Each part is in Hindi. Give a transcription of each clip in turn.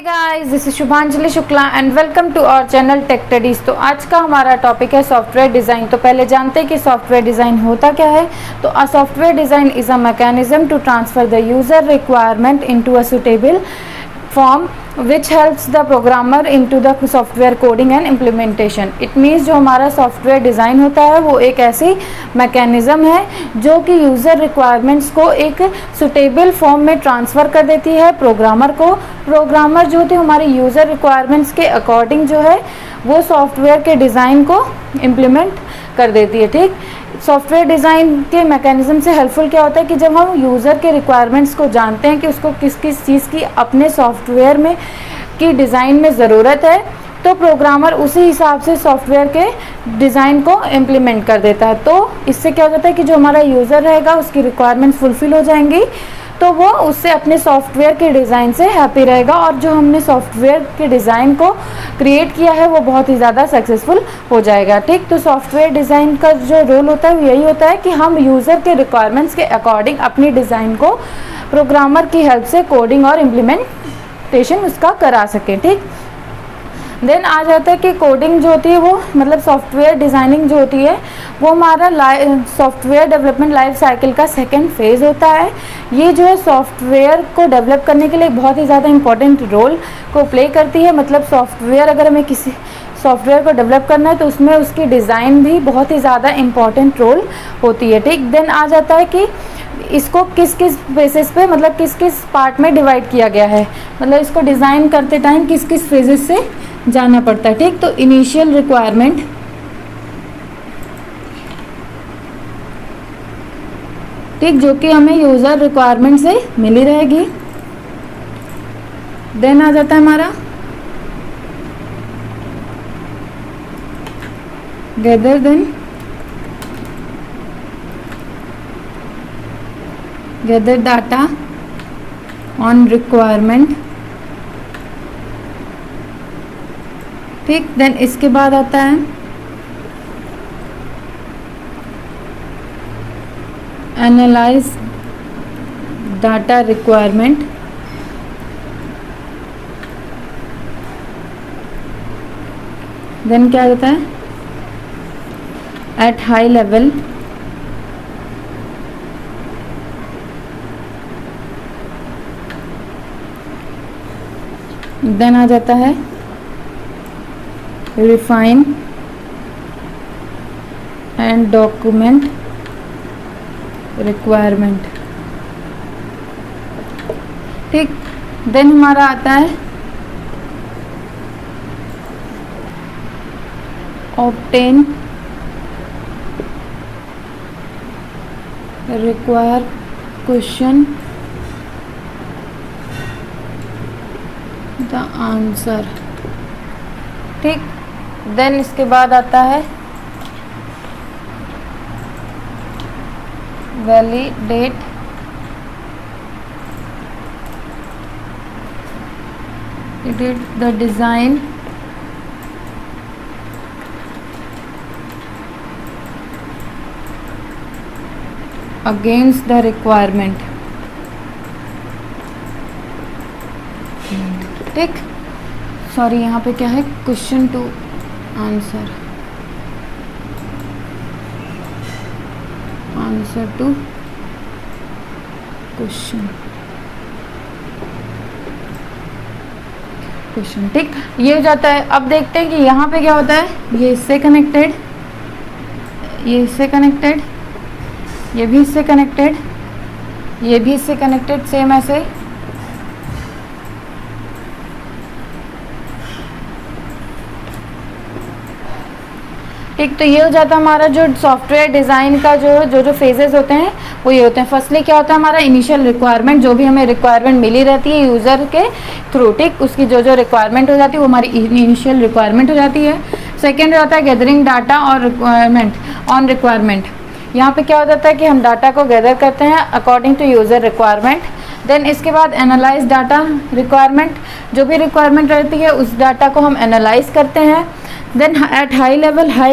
Guys, this is Shubhanjali Shukla and welcome to our channel Tech Studies. तो आज का हमारा टॉपिक है सॉफ्टवेयर डिज़ाइन। तो पहले जानते हैं कि सॉफ्टवेयर डिज़ाइन होता क्या है। तो a software design is a mechanism to transfer the user requirement into a suitable form which helps the programmer into the software coding and implementation। it means जो हमारा सॉफ्टवेयर डिज़ाइन होता है वो एक ऐसी मैकेनिज़्म है जो कि यूज़र रिक्वायरमेंट्स को एक सुटेबल फॉर्म में ट्रांसफ़र कर देती है प्रोग्रामर को। प्रोग्रामर जो होती है हमारी यूज़र रिक्वायरमेंट्स के अकॉर्डिंग जो है वो सॉफ्टवेयर के डिज़ाइन को इम्प्लीमेंट कर देती है। ठीक, सॉफ्टवेयर डिज़ाइन के मैकेनिज़्म से हेल्पफुल क्या होता है कि जब हम यूज़र के रिक्वायरमेंट्स को जानते हैं कि उसको किस किस चीज़ की अपने सॉफ्टवेयर में की डिज़ाइन में ज़रूरत है तो प्रोग्रामर उसी हिसाब से सॉफ्टवेयर के डिज़ाइन को इम्प्लीमेंट कर देता है। तो इससे क्या हो जाता है कि जो हमारा यूज़र रहेगा उसकी रिक्वायरमेंट्स फुलफ़िल हो जाएंगी तो वो उससे अपने सॉफ्टवेयर के डिज़ाइन से हैप्पी रहेगा और जो हमने सॉफ्टवेयर के डिज़ाइन को क्रिएट किया है वो बहुत ही ज़्यादा सक्सेसफुल हो जाएगा। ठीक, तो सॉफ्टवेयर डिज़ाइन का जो रोल होता है वो यही होता है कि हम यूज़र के रिक्वायरमेंट्स के अकॉर्डिंग अपनी डिज़ाइन को प्रोग्रामर की हेल्प से कोडिंग और इम्प्लीमेंटेशन उसका करा सकें। ठीक, देन आ जाता है कि कोडिंग जो होती है वो मतलब सॉफ्टवेयर डिज़ाइनिंग जो होती है वो हमारा सॉफ्टवेयर डेवलपमेंट लाइफ साइकिल का सेकेंड फेज़ होता है। ये जो है सॉफ्टवेयर को डेवलप करने के लिए बहुत ही ज़्यादा इंपॉर्टेंट रोल को प्ले करती है। मतलब सॉफ्टवेयर अगर हमें किसी सॉफ्टवेयर को डेवलप करना है तो उसमें उसकी डिज़ाइन भी बहुत ही ज़्यादा इम्पॉर्टेंट रोल होती है। ठीक, देन आ जाता है कि इसको किस किस बेसिस पे मतलब किस किस पार्ट में डिवाइड किया गया है, मतलब इसको डिज़ाइन करते टाइम किस किस फेजेस से जाना पड़ता है। ठीक, तो इनिशियल रिक्वायरमेंट, ठीक, जो कि हमें यूज़र रिक्वायरमेंट से मिली रहेगी। देन आ जाता है हमारा गैदर डाटा ऑन रिक्वायरमेंट। ठीक, देन इसके बाद आता है एनालाइज डाटा रिक्वायरमेंट। देन क्या होता है एट हाई लेवल देन आ जाता है refine and document requirement। ठीक, देन हमारा आता है obtain require question the answer। ठीक, देन इसके बाद आता है validate the design against the requirement. ठीक, सॉरी यहाँ पे क्या है question to answer to question. ठीक, ये हो जाता है। अब देखते हैं कि यहाँ पे क्या होता है। ये इससे कनेक्टेड, ये इससे कनेक्टेड, ये भी इससे कनेक्टेड, ये भी इससे कनेक्टेड, सेम ऐसे। ठीक, तो ये हो जाता है हमारा जो सॉफ्टवेयर डिज़ाइन का जो फेजेस होते हैं वो ये होते हैं। फर्स्टली क्या होता है हमारा इनिशियल रिक्वायरमेंट, जो भी हमें रिक्वायरमेंट मिली रहती है यूज़र के थ्रू। ठीक, उसकी जो रिक्वायरमेंट हो जाती है वो हमारी इनिशियल रिक्वायरमेंट हो जाती है। सेकेंड होता है गैदरिंग डाटा और रिक्वायरमेंट ऑन रिक्वायरमेंट। यहाँ पे क्या हो जाता है कि हम डाटा को गैदर करते हैं according to user requirement. Then इसके बाद एनालाइज डाटा रिक्वायरमेंट, जो भी रिक्वायरमेंट रहती है उस डाटा को हम एनालाइज करते हैं। देन एट हाई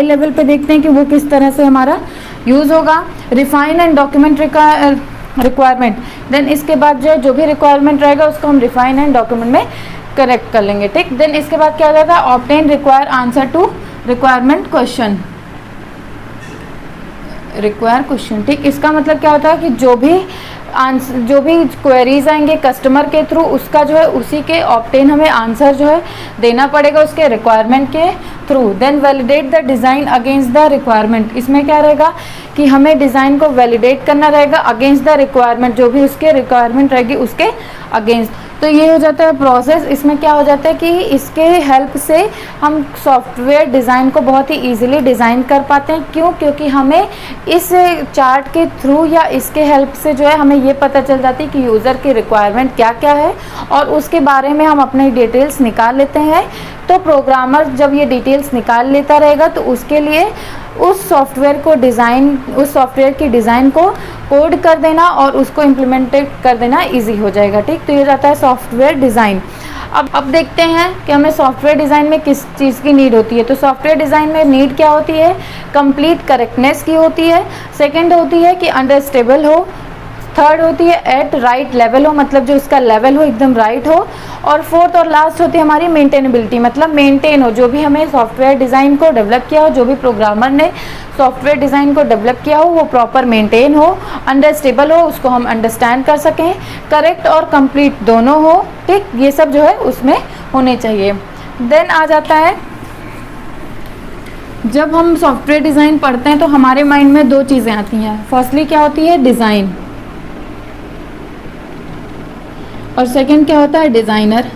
लेवल पे देखते हैं कि वो किस तरह से हमारा यूज़ होगा। Refine and document requirement, then इसके बाद जो भी रिक्वायरमेंट रहेगा उसको हम रिफाइन एंड डॉक्यूमेंट में करेक्ट कर लेंगे, ठीक। देन इसके बाद क्या हो जाता है, obtain require answer to requirement question, require question, ठीक। इसका मतलब क्या होता है कि जो भी क्वेरीज आएंगे कस्टमर के थ्रू, उसका जो है उसी के ऑब्टेन हमें आंसर जो है देना पड़ेगा उसके रिक्वायरमेंट के थ्रू। Then validate the design against the requirement, इसमें क्या रहेगा कि हमें डिज़ाइन को वैलिडेट करना रहेगा अगेंस्ट द रिक्वायरमेंट, जो भी उसके रिक्वायरमेंट रहेगी उसके अगेंस्ट। तो ये हो जाता है प्रोसेस। इसमें क्या हो जाता है कि इसके हेल्प से हम सॉफ्टवेयर डिज़ाइन को बहुत ही इजीली डिज़ाइन कर पाते हैं। क्यों? क्योंकि हमें इस चार्ट के थ्रू या इसके हेल्प से जो है हमें ये पता चल जाती है कि यूज़र की रिक्वायरमेंट क्या क्या है और उसके बारे में हम अपनी डिटेल्स निकाल लेते हैं। तो प्रोग्रामर जब ये डिटेल्स निकाल लेता रहेगा तो उसके लिए उस सॉफ्टवेयर की डिज़ाइन को कोड कर देना और उसको इम्प्लीमेंट कर देना इजी हो जाएगा, ठीक। तो ये जाता है सॉफ्टवेयर डिज़ाइन। अब देखते हैं कि हमें सॉफ्टवेयर डिज़ाइन में किस चीज़ की नीड होती है। तो सॉफ्टवेयर डिज़ाइन में नीड क्या होती है, कंप्लीट करेक्टनेस की होती है। सेकंड होती है कि अंडरस्टेबल हो। थर्ड होती है एट राइट लेवल हो, मतलब जो इसका लेवल हो एकदम राइट हो। और फोर्थ और लास्ट होती है हमारी मेंटेनेबिलिटी, मतलब मेंटेन हो, जो भी हमें सॉफ्टवेयर डिज़ाइन को डेवलप किया हो, जो भी प्रोग्रामर ने सॉफ्टवेयर डिज़ाइन को डेवलप किया हो वो प्रॉपर मेंटेन हो, अंडरस्टेबल हो, उसको हम अंडरस्टैंड कर सकें, करेक्ट और कंप्लीट दोनों हो, ठीक। ये सब जो है उसमें होने चाहिए। देन आ जाता है, जब हम सॉफ्टवेयर डिज़ाइन पढ़ते हैं तो हमारे माइंड में दो चीज़ें आती हैं। फर्स्टली क्या होती है, डिज़ाइन, और सेकंड क्या होता है, डिज़ाइनर,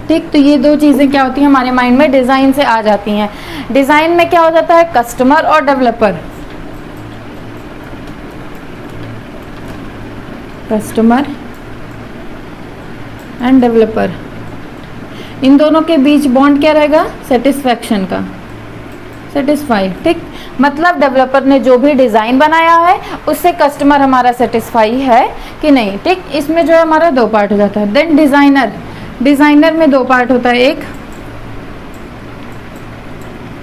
ठीक। तो ये दो चीज़ें क्या होती हैं हमारे माइंड में डिज़ाइन से आ जाती हैं। डिज़ाइन में क्या हो जाता है, कस्टमर और डेवलपर, कस्टमर एंड डेवलपर, इन दोनों के बीच बॉन्ड क्या रहेगा, सेटिस्फैक्शन का, सेटिस्फाई, ठीक। मतलब डेवलपर ने जो भी डिज़ाइन बनाया है उससे कस्टमर हमारा सेटिस्फाई है कि नहीं, ठीक। इसमें जो है हमारा दो पार्ट हो जाता है। देन डिज़ाइनर, डिज़ाइनर में दो पार्ट होता है, एक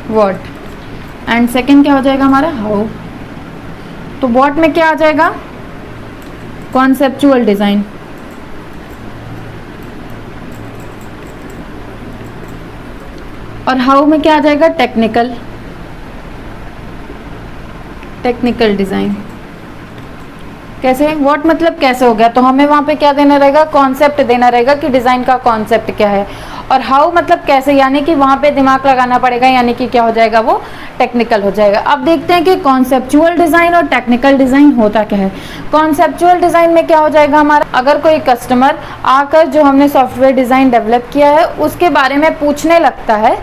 व्हाट एंड सेकंड क्या हो जाएगा हमारा, हाउ। तो व्हाट में क्या आ जाएगा, कॉन्सेप्चुअल डिज़ाइन, और हाउ में क्या आ जाएगा, टेक्निकल, टेक्निकल डिज़ाइन। कैसे, व्हाट मतलब कैसे हो गया, तो हमें वहाँ पे क्या देना रहेगा, कॉन्सेप्ट देना रहेगा कि डिज़ाइन का कॉन्सेप्ट क्या है। और हाउ मतलब कैसे, यानी कि वहाँ पे दिमाग लगाना पड़ेगा, यानी कि क्या हो जाएगा, वो टेक्निकल हो जाएगा। अब देखते हैं कि कॉन्सेप्चुअल डिज़ाइन और टेक्निकल डिज़ाइन होता क्या है। कॉन्सेप्चुअल डिज़ाइन में क्या हो जाएगा हमारा, अगर कोई कस्टमर आकर जो हमने सॉफ्टवेयर डिज़ाइन डेवलप किया है उसके बारे में पूछने लगता है,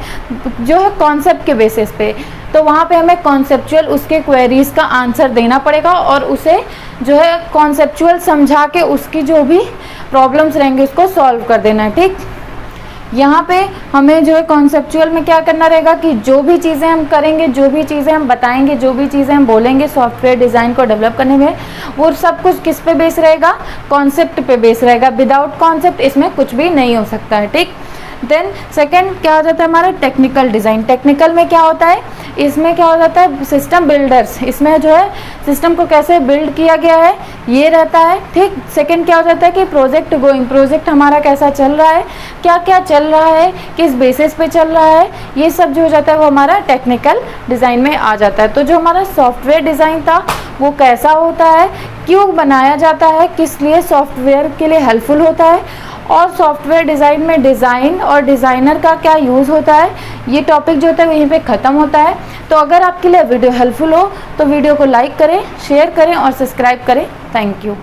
जो है कॉन्सेप्ट के बेसिस पे, तो वहाँ पे हमें कॉन्सेप्चुअल उसके क्वेरीज का आंसर देना पड़ेगा और उसे जो है कॉन्सेप्चुअल समझा के उसकी जो भी प्रॉब्लम्स रहेंगे उसको सॉल्व कर देना है, ठीक। यहाँ पे हमें जो है कॉन्सेप्चुअल में क्या करना रहेगा कि जो भी चीज़ें हम करेंगे, जो भी चीज़ें हम बताएंगे, जो भी चीज़ें हम बोलेंगे सॉफ्टवेयर डिज़ाइन को डेवलप करने में, वो सब कुछ किस पे बेस रहेगा, कॉन्सेप्ट पे बेस रहेगा। विदाउट कॉन्सेप्ट इसमें कुछ भी नहीं हो सकता है, ठीक। देन सेकंड क्या हो जाता है हमारा, टेक्निकल डिज़ाइन। टेक्निकल में क्या होता है, इसमें क्या हो जाता है, सिस्टम बिल्डर्स, इसमें जो है सिस्टम को कैसे बिल्ड किया गया है ये रहता है, ठीक। सेकंड क्या हो जाता है कि प्रोजेक्ट गोइंग, प्रोजेक्ट हमारा कैसा चल रहा है, क्या क्या चल रहा है, किस बेसिस पे चल रहा है, ये सब जो हो जाता है वो हमारा टेक्निकल डिज़ाइन में आ जाता है। तो जो हमारा सॉफ्टवेयर डिज़ाइन था वो कैसा होता है, क्यों बनाया जाता है, किस लिए सॉफ्टवेयर के लिए हेल्पफुल होता है, और सॉफ्टवेयर डिज़ाइन में डिज़ाइन और डिज़ाइनर का क्या यूज़ होता है, ये टॉपिक जो होता है वहीं पे ख़त्म होता है। तो अगर आपके लिए वीडियो हेल्पफुल हो तो वीडियो को लाइक करें, शेयर करें और सब्सक्राइब करें। Thank you.